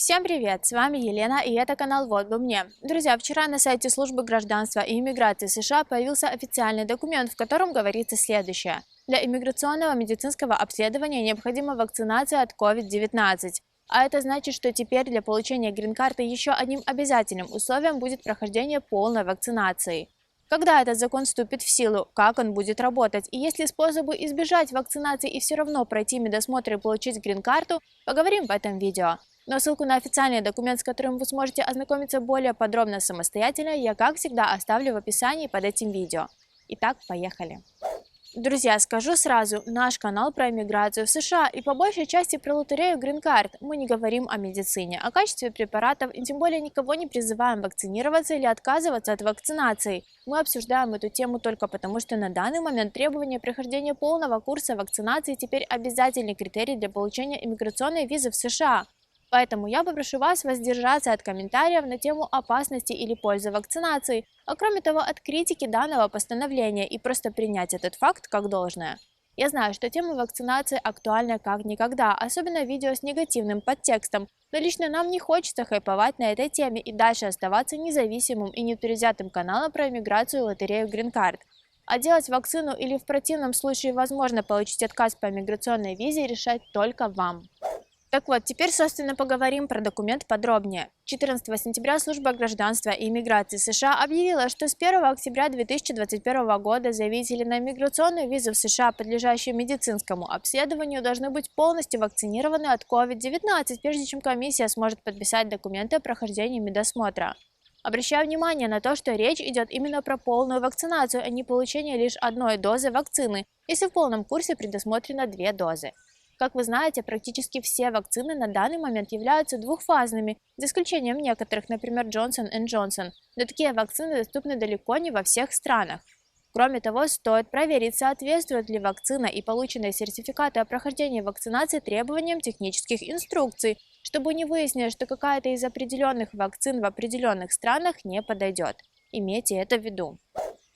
Всем привет! С вами Елена, и это канал «Вот бы мне». Друзья, вчера на сайте Службы гражданства и иммиграции США появился официальный документ, в котором говорится следующее. Для иммиграционного медицинского обследования необходима вакцинация от COVID-19. А это значит, что теперь для получения грин-карты еще одним обязательным условием будет прохождение полной вакцинации. Когда этот закон вступит в силу, как он будет работать, и есть ли способы избежать вакцинации и все равно пройти медосмотр и получить грин-карту, поговорим в этом видео. Но ссылку на официальный документ, с которым вы сможете ознакомиться более подробно самостоятельно, я, как всегда, оставлю в описании под этим видео. Итак, поехали. Друзья, скажу сразу, наш канал про иммиграцию в США и по большей части про лотерею грин-карт. Мы не говорим о медицине, о качестве препаратов и тем более никого не призываем вакцинироваться или отказываться от вакцинации. Мы обсуждаем эту тему только потому, что на данный момент требование прохождения полного курса вакцинации теперь обязательный критерий для получения иммиграционной визы в США. Поэтому я попрошу вас воздержаться от комментариев на тему опасности или пользы вакцинации, а кроме того от критики данного постановления и просто принять этот факт как должное. Я знаю, что тема вакцинации актуальна как никогда, особенно видео с негативным подтекстом, но лично нам не хочется хайповать на этой теме и дальше оставаться независимым и непредвзятым каналом про иммиграцию и лотерею грин-карт. А делать вакцину или в противном случае возможно получить отказ по иммиграционной визе решать только вам. Так вот, теперь, собственно, поговорим про документ подробнее. 14 сентября Служба гражданства и иммиграции США объявила, что с 1 октября 2021 года заявители на иммиграционную визу в США, подлежащие медицинскому обследованию, должны быть полностью вакцинированы от COVID-19, прежде чем комиссия сможет подписать документы о прохождении медосмотра. Обращаю внимание на то, что речь идет именно про полную вакцинацию, а не получение лишь одной дозы вакцины, если в полном курсе предусмотрено 2 дозы. Как вы знаете, практически все вакцины на данный момент являются двухфазными, за исключением некоторых, например, Johnson & Johnson, но такие вакцины доступны далеко не во всех странах. Кроме того, стоит проверить, соответствует ли вакцина и полученные сертификаты о прохождении вакцинации требованиям технических инструкций, чтобы не выяснилось, что какая-то из определенных вакцин в определенных странах не подойдет. Имейте это в виду.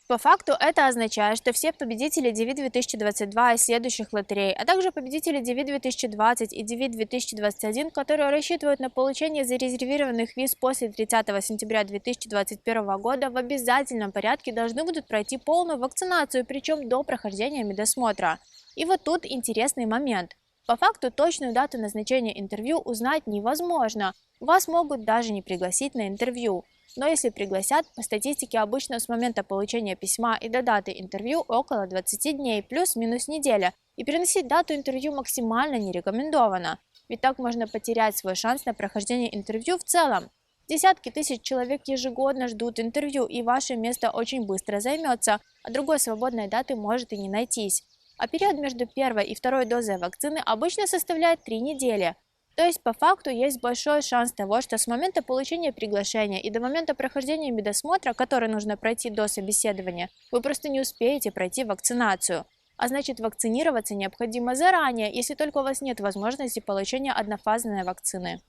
По факту это означает, что все победители DV 2022 и следующих лотерей, а также победители DV 2020 и DV 2021, которые рассчитывают на получение зарезервированных виз после 30 сентября 2021 года, в обязательном порядке должны будут пройти полную вакцинацию, причем до прохождения медосмотра. И вот тут интересный момент. По факту точную дату назначения интервью узнать невозможно, вас могут даже не пригласить на интервью. Но если пригласят, по статистике обычно с момента получения письма и до даты интервью около 20 дней, плюс-минус неделя, и переносить дату интервью максимально не рекомендовано, ведь так можно потерять свой шанс на прохождение интервью в целом. Десятки тысяч человек ежегодно ждут интервью, и ваше место очень быстро займется, а другой свободной даты может и не найтись. А период между первой и второй дозой вакцины обычно составляет 3 недели. То есть по факту есть большой шанс того, что с момента получения приглашения и до момента прохождения медосмотра, который нужно пройти до собеседования, вы просто не успеете пройти вакцинацию. А значит, вакцинироваться необходимо заранее, если только у вас нет возможности получения однофазной вакцины.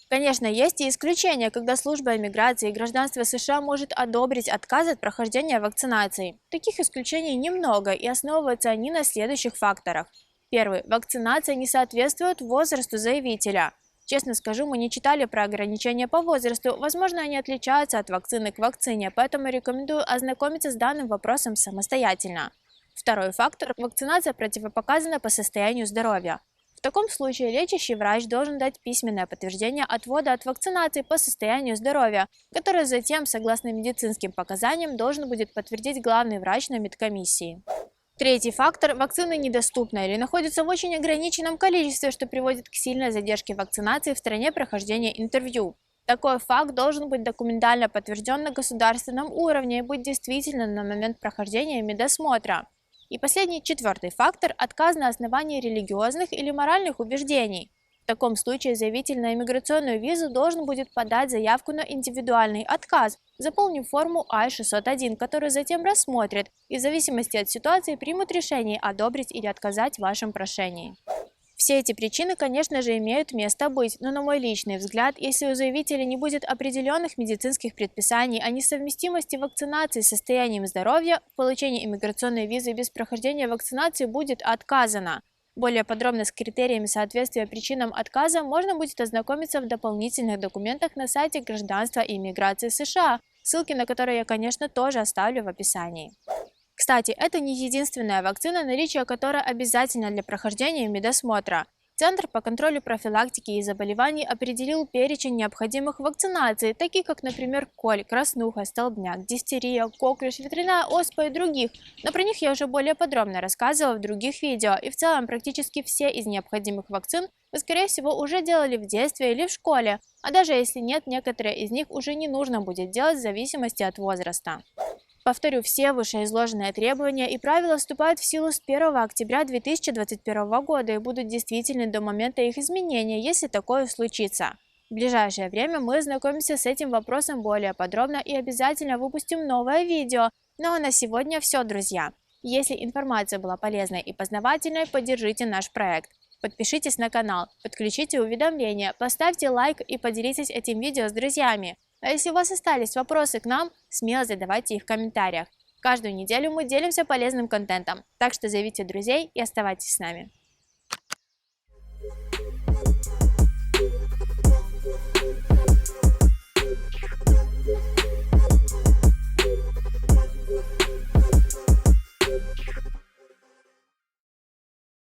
Конечно, есть и исключения, когда служба иммиграции и гражданства США может одобрить отказ от прохождения вакцинации. Таких исключений немного, и основываются они на следующих факторах. Первый. Вакцинация не соответствует возрасту заявителя. Честно скажу, мы не читали про ограничения по возрасту, возможно, они отличаются от вакцины к вакцине, поэтому рекомендую ознакомиться с данным вопросом самостоятельно. Второй фактор. Вакцинация противопоказана по состоянию здоровья. В таком случае лечащий врач должен дать письменное подтверждение отвода от вакцинации по состоянию здоровья, которое затем, согласно медицинским показаниям, должен будет подтвердить главный врач на медкомиссии. Третий фактор – вакцины недоступны или находятся в очень ограниченном количестве, что приводит к сильной задержке вакцинации в стране прохождения интервью. Такой факт должен быть документально подтвержден на государственном уровне и быть действительным на момент прохождения медосмотра. И последний, четвертый фактор – отказ на основании религиозных или моральных убеждений. В таком случае заявитель на иммиграционную визу должен будет подать заявку на индивидуальный отказ, заполнив форму I-601, которую затем рассмотрят и в зависимости от ситуации примут решение одобрить или отказать в вашем прошении. Все эти причины, конечно же, имеют место быть, но на мой личный взгляд, если у заявителя не будет определенных медицинских предписаний о несовместимости вакцинации с состоянием здоровья, получение иммиграционной визы без прохождения вакцинации будет отказано. Более подробно с критериями соответствия причинам отказа можно будет ознакомиться в дополнительных документах на сайте Гражданства и иммиграции США, ссылки на которые я, конечно, тоже оставлю в описании. Кстати, это не единственная вакцина, наличие которой обязательно для прохождения медосмотра. Центр по контролю профилактики и заболеваний определил перечень необходимых вакцинаций, таких как, например, коль, краснуха, столбняк, дифтерия, коклюш, ветряная оспа и других. Но про них я уже более подробно рассказывала в других видео, и в целом практически все из необходимых вакцин вы, скорее всего, уже делали в детстве или в школе, а даже если нет, некоторые из них уже не нужно будет делать в зависимости от возраста. Повторю, все вышеизложенные требования и правила вступают в силу с 1 октября 2021 года и будут действительны до момента их изменения, если такое случится. В ближайшее время мы ознакомимся с этим вопросом более подробно и обязательно выпустим новое видео. Ну а на сегодня все, друзья. Если информация была полезной и познавательной, поддержите наш проект. Подпишитесь на канал, подключите уведомления, поставьте лайк и поделитесь этим видео с друзьями. А если у вас остались вопросы к нам, смело задавайте их в комментариях. Каждую неделю мы делимся полезным контентом, так что зовите друзей и оставайтесь с нами.